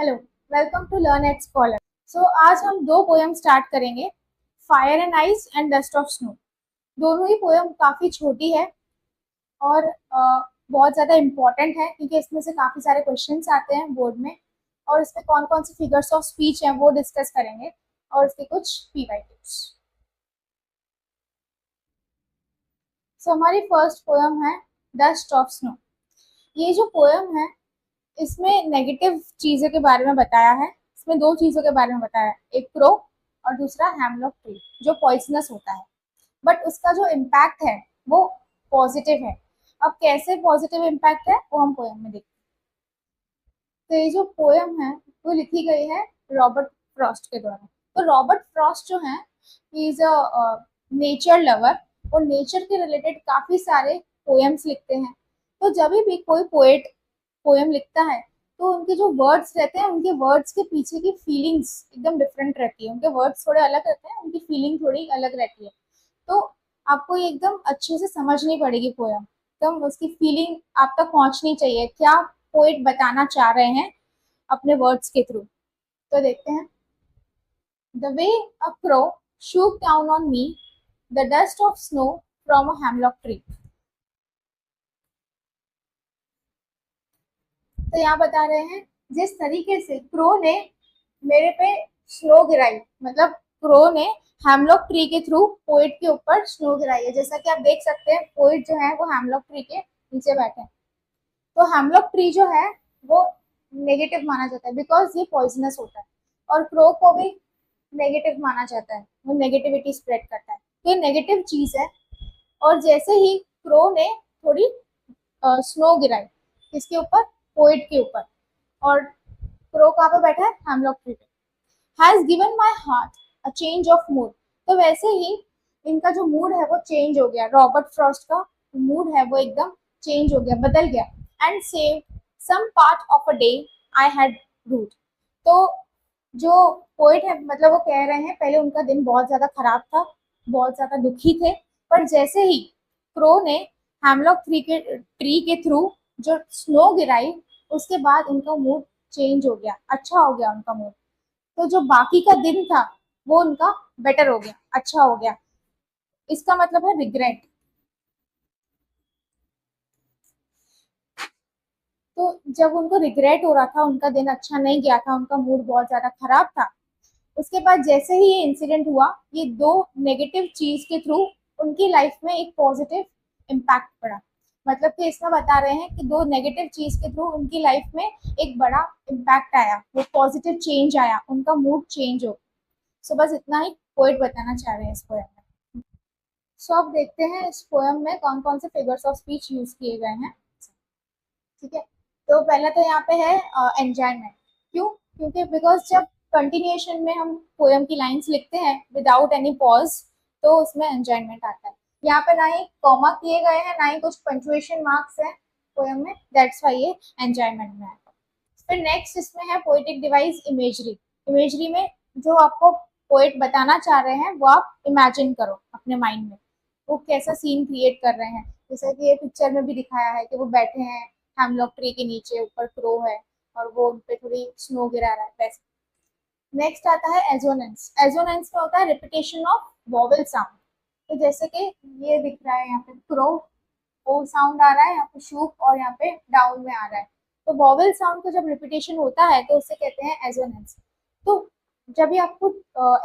Hello, welcome to learn at scholar. So आज हम दो पोएम स्टार्ट करेंगे, fire and ice and dust of snow. दोनों ही पोएम काफ़ी छोटी है और बहुत ज़्यादा इम्पोर्टेंट है क्योंकि इसमें से काफ़ी सारे क्वेश्चंस आते हैं बोर्ड में और इसमें कौन कौन से फिगर्स ऑफ स्पीच हैं वो डिस्कस करेंगे और इसके कुछ पीवाईक्यूज। सो हमारी फर्स्ट पोएम है डस्ट ऑफ स्नो। ये जो पोएम है इसमें नेगेटिव चीज़ों के बारे में बताया है। इसमें दो चीज़ों के बारे में बताया है, एक क्रो और दूसरा हैमलॉक ट्री जो पॉइजनस होता है, बट उसका जो इम्पैक्ट है वो पॉजिटिव है। अब कैसे पॉजिटिव इम्पैक्ट है वो हम पोएम में देखते हैं। तो ये जो पोएम है वो लिखी गई है रॉबर्ट फ्रॉस्ट के द्वारा। तो रॉबर्ट फ्रॉस्ट जो है he is a nature lover और नेचर के रिलेटेड काफ़ी सारे पोएम्स लिखते हैं। तो जब भी कोई पोएट पोएम लिखता है तो उनके जो वर्ड्स रहते हैं उनके वर्ड्स के पीछे की फीलिंग्स एकदम डिफरेंट रहती है। उनके वर्ड्स थोड़े अलग रहते हैं, उनकी फीलिंग थोड़ी अलग रहती है। तो आपको ये एकदम अच्छे से समझनी पड़ेगी पोएम, एकदम उसकी फीलिंग आप तक पहुंचनी चाहिए, क्या पोएट बताना चाह रहे हैं अपने वर्ड्स के थ्रू। तो देखते हैं। The way a crow shook down on me the dust of snow from a hemlock tree। तो यहाँ बता रहे हैं जिस तरीके से क्रो ने मेरे पे स्नो गिराई, मतलब क्रो ने हैमलॉक ट्री के थ्रू पोइट के ऊपर स्नो गिराई है। जैसा कि आप देख सकते हैं पोइट जो है वो हैमलॉक ट्री के नीचे बैठे हैं। तो हैमलॉक ट्री जो है वो नेगेटिव माना जाता है बिकॉज ये पॉइजनस होता है और क्रो को भी नेगेटिव माना जाता है, वो नेगेटिविटी स्प्रेड करता है। तो ये नेगेटिव चीज है। और जैसे ही क्रो ने थोड़ी स्नो गिराई किसके ऊपर, पोइट के ऊपर, और क्रो कहाँ पे बैठा है, हैमलॉक ट्री पे। Has given my heart a change of mood. तो वैसे ही इनका जो मूड है वो चेंज हो गया, रॉबर्ट फ्रॉस्ट का मूड है वो एकदम चेंज हो गया, बदल गया। And saved some part of a day I had rued. तो जो पोइट है मतलब वो कह रहे हैं पहले उनका दिन बहुत ज्यादा खराब था, बहुत ज्यादा दुखी थे, पर जैसे ही क्रो ने हैमलॉक ट्री के थ्रू जो स्नो गिराई उसके बाद उनका मूड चेंज हो गया, अच्छा हो गया उनका मूड। तो जो बाकी का दिन था वो उनका बेटर हो गया, अच्छा हो गया। इसका मतलब है रिग्रेट। तो जब उनको रिग्रेट हो रहा था, उनका दिन अच्छा नहीं गया था, उनका मूड बहुत ज्यादा खराब था, उसके बाद जैसे ही ये इंसिडेंट हुआ, ये दो नेगेटिव चीज के थ्रू उनकी लाइफ में एक पॉजिटिव इम्पैक्ट पड़ा। मतलब कि इसमें बता रहे हैं कि दो नेगेटिव चीज के थ्रू उनकी लाइफ में एक बड़ा इम्पैक्ट आया, वो पॉजिटिव चेंज आया, उनका मूड चेंज हो। सो बस इतना ही पोएट बताना चाह रहे हैं इस पोएम में। सो अब देखते हैं इस पोएम में कौन कौन से फिगर्स ऑफ स्पीच यूज किए गए हैं। ठीक है, तो पहला तो यहाँ पे है एंजॉयमेंट। क्यों? क्योंकि बिकॉज जब कंटिन्यूएशन में हम पोएम की लाइंस लिखते हैं विदाउट एनी पॉज तो उसमें एंजॉयमेंट आता है। यहाँ पे ना ही कॉमा किए गए हैं ना ही कुछ पंक्चुएशन मार्क्स है पोएम में, दैट्स वाई ये एंजॉयमेंट में आता है। फिर नेक्स्ट इसमें है पोएटिक डिवाइस इमेजरी। इमेजरी में जो आपको पोएट बताना चाह रहे हैं वो आप इमेजिन करो अपने माइंड में, वो कैसा सीन क्रिएट कर रहे हैं। जैसे कि ये पिक्चर में भी दिखाया है कि वो बैठे हैं हैमलॉक ट्री के नीचे, ऊपर क्रो है और वो उन पे थोड़ी स्नो गिरा रहा है वैसे। नेक्स्ट आता है एजोनेंस। एजोनेंस में होता है रिपीटेशन ऑफ वॉवेल साउंड। तो जैसे कि ये दिख रहा है यहाँ पे क्रो, ओ साउंड आ रहा है यहाँ पे शूक और यहाँ पे डाउन में आ रहा है। तो वॉवेल साउंड का जब रिपीटेशन होता है तो उसे कहते हैं एजोनेंस। तो जब भी आपको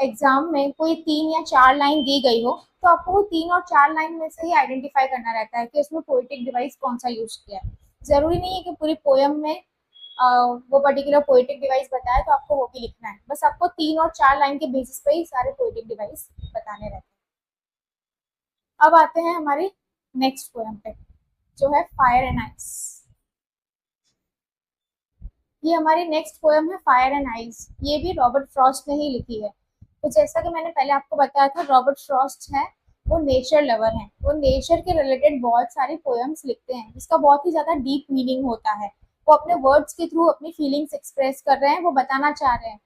एग्जाम में कोई 3 या 4 लाइन दी गई हो तो आपको वो 3 और 4 लाइन में से ही आइडेंटिफाई करना रहता है कि उसमें पोएटिक डिवाइस कौन सा यूज किया है। जरूरी नहीं है कि पूरी पोएम में वो पर्टिकुलर पोएटिक डिवाइस बताए तो आपको वो भी लिखना है, बस आपको 3 और 4 लाइन के बेसिस पे ही सारे पोएटिक डिवाइस बताने रहते हैं। अब आते हैं हमारी नेक्स्ट पोएम पे जो है फायर एंड आइस। ये हमारी नेक्स्ट पोएम है फायर एंड आइस। ये भी रॉबर्ट फ्रॉस्ट ने ही लिखी है। तो जैसा कि मैंने पहले आपको बताया था रॉबर्ट फ्रॉस्ट है वो नेचर लवर हैं, वो नेचर के रिलेटेड बहुत सारी पोएम्स लिखते हैं जिसका बहुत ही ज्यादा डीप मीनिंग होता है। वो अपने वर्ड्स के थ्रू अपनी फीलिंग्स एक्सप्रेस कर रहे हैं, वो बताना चाह रहे हैं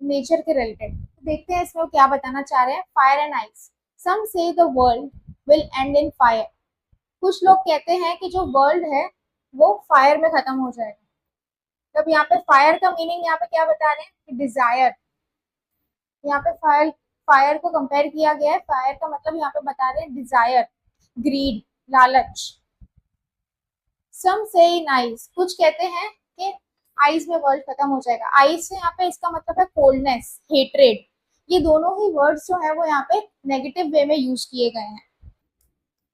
नेचर के रिलेटेड। तो देखते हैं इसमें वो क्या बताना चाह रहे हैं। Fire and ice. Some say the world will end in fire. कुछ लोग कहते हैं कि जो वर्ल्ड है वो फायर में खत्म हो जाएगा। तब यहाँ पे फायर का मीनिंग यहाँ पे क्या बता रहे हैं कि डिजायर। यहाँ पे फायर फायर को कंपेयर किया गया है। फायर का मतलब यहाँ पे बता रहे हैं डिजायर, ग्रीड, लालच। सम से इन आइज, कुछ कहते हैं कि आइज में वर्ल्ड खत्म हो जाएगा। आइज से यहाँ पे इसका मतलब है कोल्डनेस, हेट्रेड। ये दोनों ही वर्ड्स जो है वो यहाँ पे नेगेटिव वे में यूज किए गए हैं।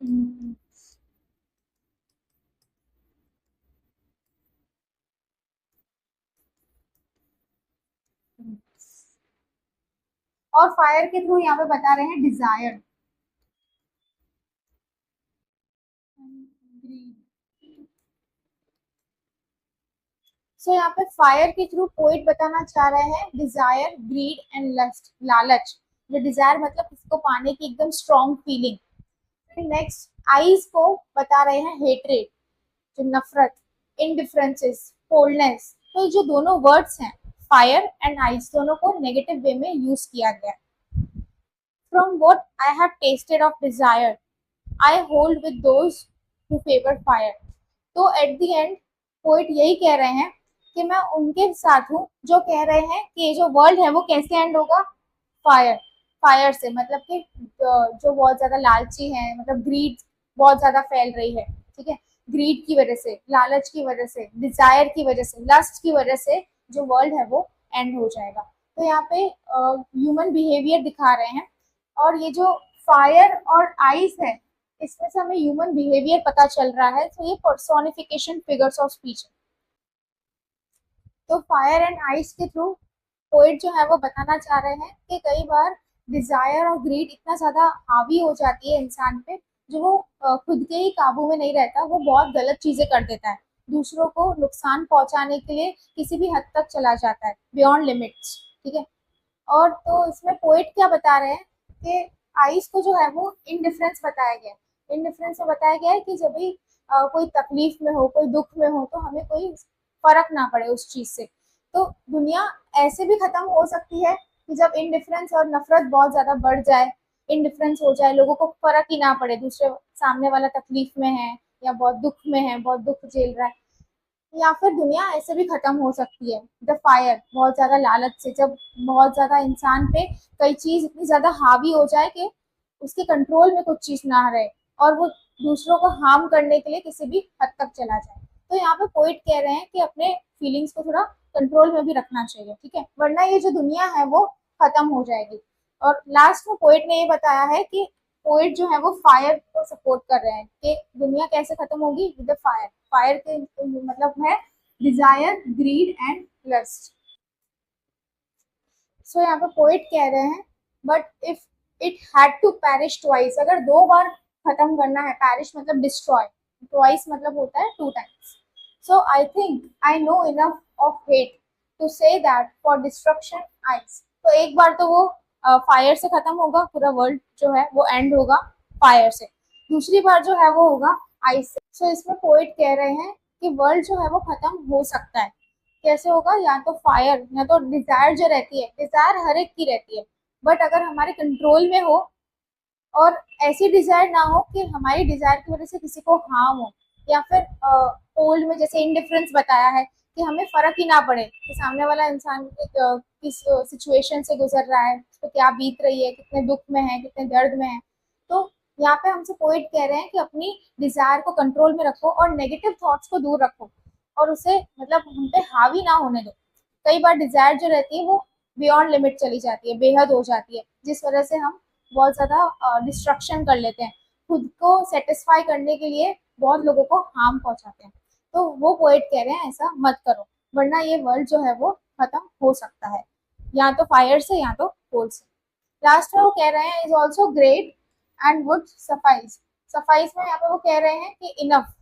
हम्म, और फायर के थ्रू यहाँ पे बता रहे हैं डिजायर। सो यहाँ पे फायर के थ्रू पोइट बताना चाह रहे हैं डिजायर, ग्रीड एंड लस्ट, लालच। जो डिजायर मतलब किसको पाने की एकदम स्ट्रॉन्ग फीलिंग। फिर नेक्स्ट आईज को बता रहे हैं हेट्रेड, जो नफरत, इनडिफरेंसेस, कोल्डनेस। तो जो दोनों वर्ड्स हैं फायर एंड आइस, दोनों को नेगेटिव वे में यूज किया गया है। From what I have tested of desire I hold with those who favour fire. तो एट द एंड पोइट यही कह रहे हैं कि मैं उनके साथ हूँ जो कह रहे हैं कि ये जो वर्ल्ड है वो कैसे एंड होगा, फायर। फायर से मतलब कि जो बहुत ज्यादा लालची है, मतलब ग्रीड बहुत ज्यादा फैल रही है, ठीक है। ग्रीड की वजह से, लालच की वजह से, डिजायर की वजह से, लस्ट की वजह से जो वर्ल्ड है वो एंड हो जाएगा। तो यहाँ पे ह्यूमन बिहेवियर दिखा रहे हैं। और ये जो फायर और आइस है, इसमें से हमें ह्यूमन बिहेवियर पता चल रहा है। तो ये पर्सोनिफिकेशन फिगर्स ऑफ स्पीच है। तो फायर एंड आइस के थ्रू पोइट जो है वो बताना चाह रहे हैं कि कई बार डिजायर और ग्रीड इतना ज्यादा हावी हो जाती है इंसान पे, जो वो खुद के ही काबू में नहीं रहता, वो बहुत गलत चीजें कर देता है, दूसरों को नुकसान पहुंचाने के लिए किसी भी हद तक चला जाता है, बियॉन्ड लिमिट्स, ठीक है। और तो इसमें पोइट क्या बता रहे हैं कि आइस को जो है वो इनडिफरेंस बताया गया है। इनडिफरेंस में बताया गया है कि जब भी कोई तकलीफ में हो, कोई दुख में हो, तो हमें कोई फर्क ना पड़े उस चीज से। तो दुनिया ऐसे भी खत्म हो सकती है कि जब इनडिफरेंस और नफरत बहुत ज्यादा बढ़ जाए, इनडिफरेंस हो जाए, लोगों को फर्क ही ना पड़े, दूसरे सामने वाला तकलीफ में है या बहुत दुख में है, बहुत दुख झेल रहा है। या फिर दुनिया ऐसे भी खत्म हो सकती है द फायर, बहुत ज्यादा लालच से, जब बहुत ज्यादा इंसान पे कई चीज इतनी ज्यादा हावी हो जाए कि उसके कंट्रोल में कुछ चीज ना रहे और वो दूसरों को हार्म करने के लिए किसी भी हद तक चला जाए। तो यहाँ पे पोइट कह रहे हैं कि अपने फीलिंग्स को थोड़ा कंट्रोल में भी रखना चाहिए, ठीक है, वरना ये जो दुनिया है वो खत्म हो जाएगी। और लास्ट में पोइट ने ये बताया है कि पोइट जो है वो फायर को सपोर्ट कर रहे हैं कि दुनिया कैसे खत्म होगी, विद द फायर। फायर के मतलब है desire, greed and lust. So यहाँ पे पोइट कह रहे हैं but if it had to perish twice, अगर दो बार खत्म करना है, पैरिश मतलब डिस्ट्रॉय, ट्वाइस मतलब होता है two times. So I think I know enough of hate to say that for destruction ice. तो एक बार तो वो फायर से खत्म होगा, पूरा वर्ल्ड जो है वो एंड होगा फायर से। दूसरी बार जो है वो होगा आइस से। सो इसमें पोइट कह रहे हैं कि वर्ल्ड जो है वो खत्म हो सकता है। कैसे होगा, या तो फायर या तो डिजायर जो रहती है, डिजायर हर एक की रहती है, बट अगर हमारे कंट्रोल में हो और ऐसी डिजायर ना हो कि हमारी डिजायर की वजह से किसी को हार्म हो, या फिर ओल्ड में जैसे इंडिफरेंस बताया है कि हमें फर्क ही ना पड़े कि सामने वाला इंसान किस सिचुएशन से गुजर रहा है, उसको क्या बीत रही है, कितने दुख में है, कितने दर्द में है। तो यहाँ पे हमसे पोइट कह रहे हैं कि अपनी डिजायर को कंट्रोल में रखो और नेगेटिव थॉट्स को दूर रखो और उसे मतलब हम पे हावी ना होने दो। कई बार डिजायर जो रहती है वो बियॉन्ड लिमिट चली जाती है, बेहद हो जाती है, जिस वजह से हम बहुत ज्यादा डिस्ट्रक्शन कर लेते हैं, खुद को सेटिस्फाई करने के लिए बहुत लोगों को हार्म पहुंचाते हैं। तो वो पोएट कह रहे हैं ऐसा मत करो, वरना ये वर्ल्ड जो है वो खत्म हो सकता है, या तो फायर से या तो कोल से। लास्ट में वो कह रहे हैं is also great and would suffice. Suffice में यहाँ पे वो कह रहे हैं कि इनफ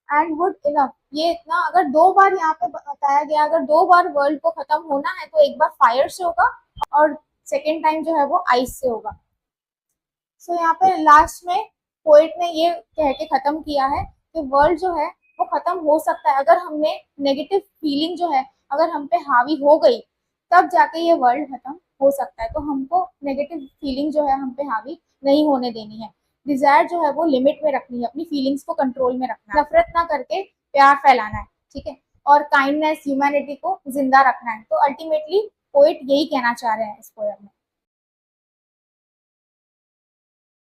एंड वुड इनफ, ये इतना, अगर दो बार यहाँ पे बताया गया, अगर दो बार वर्ल्ड को खत्म होना है तो एक बार फायर से होगा और सेकेंड टाइम जो है वो आइस से होगा। सो यहाँ पे लास्ट में पोइट ने ये कह के खत्म किया है कि वर्ल्ड जो है वो खत्म हो सकता है अगर हमने नेगेटिव फीलिंग जो है अगर हम पे हावी हो गई, तब जाके ये वर्ल्ड खत्म हो सकता है। तो हमको नेगेटिव फीलिंग जो है हम पे हावी नहीं होने देनी है, डिजायर जो है वो लिमिट में रखनी है, अपनी फीलिंग्स को कंट्रोल में रखना है, नफरत ना करके प्यार फैलाना है, ठीक है। और काइंडनेस, ह्यूमैनिटी को जिंदा रखना है। तो अल्टीमेटली पोएट यही कहना चाह रहे हैं इस पोएम में।